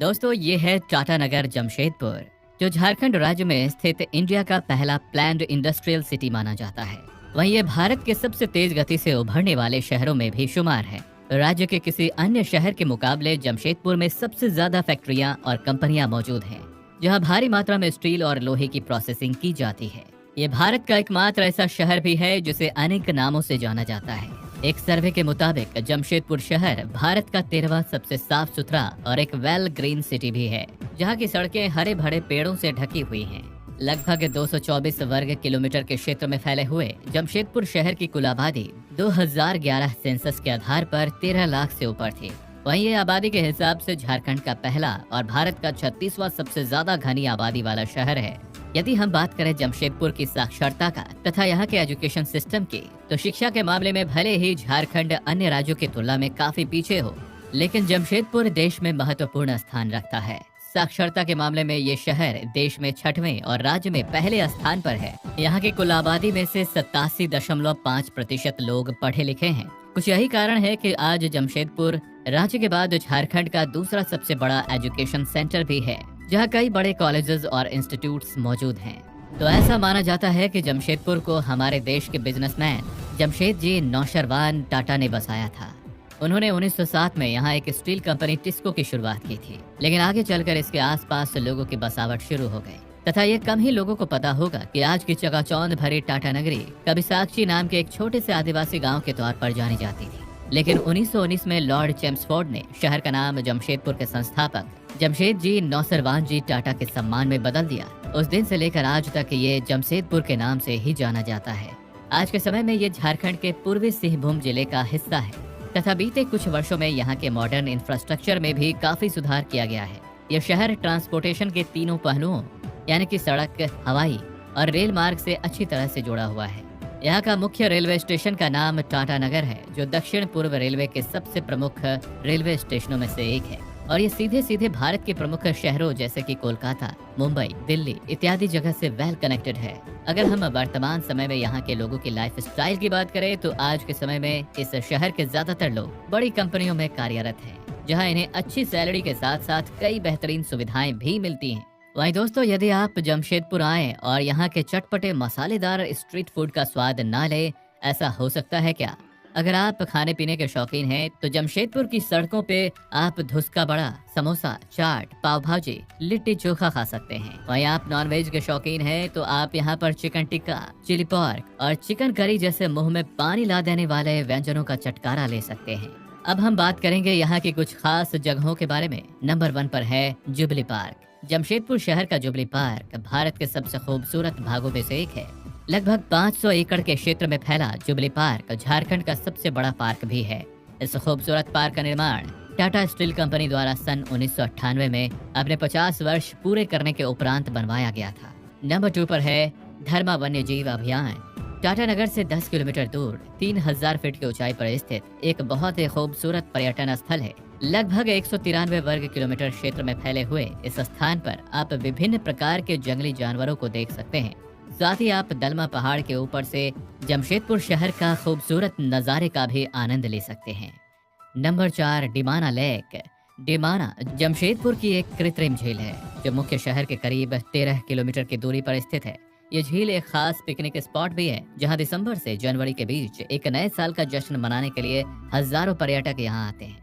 दोस्तों ये है टाटा नगर जमशेदपुर, जो झारखंड राज्य में स्थित इंडिया का पहला प्लान्ड इंडस्ट्रियल सिटी माना जाता है। वहीं ये भारत के सबसे तेज गति से उभरने वाले शहरों में भी शुमार है। राज्य के किसी अन्य शहर के मुकाबले जमशेदपुर में सबसे ज्यादा फैक्ट्रियां और कंपनियां मौजूद हैं, जहां भारी मात्रा में स्टील और लोहे की प्रोसेसिंग की जाती है। ये भारत का एकमात्र ऐसा शहर भी है जिसे अनेक नामों से जाना जाता है। एक सर्वे के मुताबिक जमशेदपुर शहर भारत का 13वां सबसे साफ सुथरा और एक वेल ग्रीन सिटी भी है, जहां की सड़कें हरे भरे पेड़ों से ढकी हुई हैं। लगभग 224 वर्ग किलोमीटर के क्षेत्र में फैले हुए जमशेदपुर शहर की कुल आबादी 2011 सेंसस के आधार पर 13 लाख से ऊपर थी। वहीं ये आबादी के हिसाब से झारखंड का पहला और भारत का 36वां सबसे ज्यादा घनी आबादी वाला शहर है। यदि हम बात करें जमशेदपुर की साक्षरता का तथा यहाँ के एजुकेशन सिस्टम की, तो शिक्षा के मामले में भले ही झारखंड अन्य राज्यों की तुलना में काफी पीछे हो, लेकिन जमशेदपुर देश में महत्वपूर्ण स्थान रखता है। साक्षरता के मामले में ये शहर देश में 6वें और राज्य में पहले स्थान पर है। यहाँ की कुल आबादी में से 87.5% लोग पढ़े लिखे हैं। कुछ यही कारण है कि आज जमशेदपुर राज्य के बाद झारखंड का दूसरा सबसे बड़ा एजुकेशन सेंटर भी है, जहाँ कई बड़े कॉलेजेस और इंस्टीट्यूट्स मौजूद हैं। तो ऐसा माना जाता है कि जमशेदपुर को हमारे देश के बिजनेसमैन जमशेदजी नौशरवान टाटा ने बसाया था। उन्होंने 1907 में यहाँ एक स्टील कंपनी टिस्को की शुरुआत की थी, लेकिन आगे चलकर इसके आसपास लोगों की बसावट शुरू हो गई तथा ये कम ही लोगों को पता होगा कि आज की चकाचौंध भरी टाटा नगरी कभी साक्षी नाम के एक छोटे से आदिवासी गाँव के तौर पर जानी जाती थी। लेकिन 1919 में लॉर्ड चेम्सफोर्ड ने शहर का नाम जमशेदपुर के संस्थापक जमशेदजी नौशरवान जी टाटा के सम्मान में बदल दिया। उस दिन से लेकर आज तक ये जमशेदपुर के नाम से ही जाना जाता है। आज के समय में ये झारखंड के पूर्वी सिंहभूम जिले का हिस्सा है तथा बीते कुछ वर्षों में यहाँ के मॉडर्न इंफ्रास्ट्रक्चर में भी काफी सुधार किया गया है। यह शहर ट्रांसपोर्टेशन के तीनों पहलुओं यानी कि सड़क, हवाई और रेल मार्ग से अच्छी तरह से जुड़ा हुआ है। यहाँ का मुख्य रेलवे स्टेशन का नाम टाटा नगर है, जो दक्षिण पूर्व रेलवे के सबसे प्रमुख रेलवे स्टेशनों में से एक है और ये सीधे सीधे भारत के प्रमुख शहरों जैसे कि कोलकाता, मुंबई, दिल्ली इत्यादि जगह से वेल कनेक्टेड है। अगर हम वर्तमान समय में यहाँ के लोगों की लाइफ स्टाइल की बात करें, तो आज के समय में इस शहर के ज्यादातर लोग बड़ी कंपनियों में कार्यरत हैं, जहाँ इन्हें अच्छी सैलरी के साथ साथ कई बेहतरीन सुविधाएं भी मिलती हैं। वहीं दोस्तों, यदि आप जमशेदपुर आएं और यहाँ के चटपटे मसालेदार स्ट्रीट फूड का स्वाद ना ले, ऐसा हो सकता है क्या? अगर आप खाने पीने के शौकीन हैं, तो जमशेदपुर की सड़कों पे आप धुसका बड़ा, समोसा, चाट, पाव भाजी, लिट्टी चोखा खा सकते हैं। वहीं आप नॉनवेज के शौकीन हैं, तो आप यहाँ पर चिकन टिक्का, चिली पोर्क और चिकन करी जैसे मुंह में पानी ला देने वाले व्यंजनों का चटकारा ले सकते हैं। अब हम बात करेंगे यहाँ की कुछ खास जगहों के बारे में। नंबर 1 पर है जुबली पार्क। जमशेदपुर शहर का जुबली पार्क भारत के सबसे खूबसूरत भागों में से एक है। लगभग 500 एकड़ के क्षेत्र में फैला जुबली पार्क झारखंड का सबसे बड़ा पार्क भी है। इस खूबसूरत पार्क का निर्माण टाटा स्टील कंपनी द्वारा सन 1998 में अपने 50 वर्ष पूरे करने के उपरांत बनवाया गया था। नंबर 2 पर है धर्मा वन्य जीव अभियान। टाटा नगर से 10 किलोमीटर दूर 3000 फीट की ऊंचाई पर स्थित एक बहुत ही खूबसूरत पर्यटन स्थल है। लगभग 193 वर्ग किलोमीटर क्षेत्र में फैले हुए इस स्थान पर आप विभिन्न प्रकार के जंगली जानवरों को देख सकते हैं। साथ ही आप दलमा पहाड़ के ऊपर से जमशेदपुर शहर का खूबसूरत नज़ारे का भी आनंद ले सकते हैं। Number 4 Dimna lake. डिमाना जमशेदपुर की एक कृत्रिम झील है, जो मुख्य शहर के करीब 13 किलोमीटर की दूरी पर स्थित है। ये झील एक खास पिकनिक स्पॉट भी है, जहां दिसंबर से जनवरी के बीच एक नए साल का जश्न मनाने के लिए हजारों पर्यटक यहां आते हैं।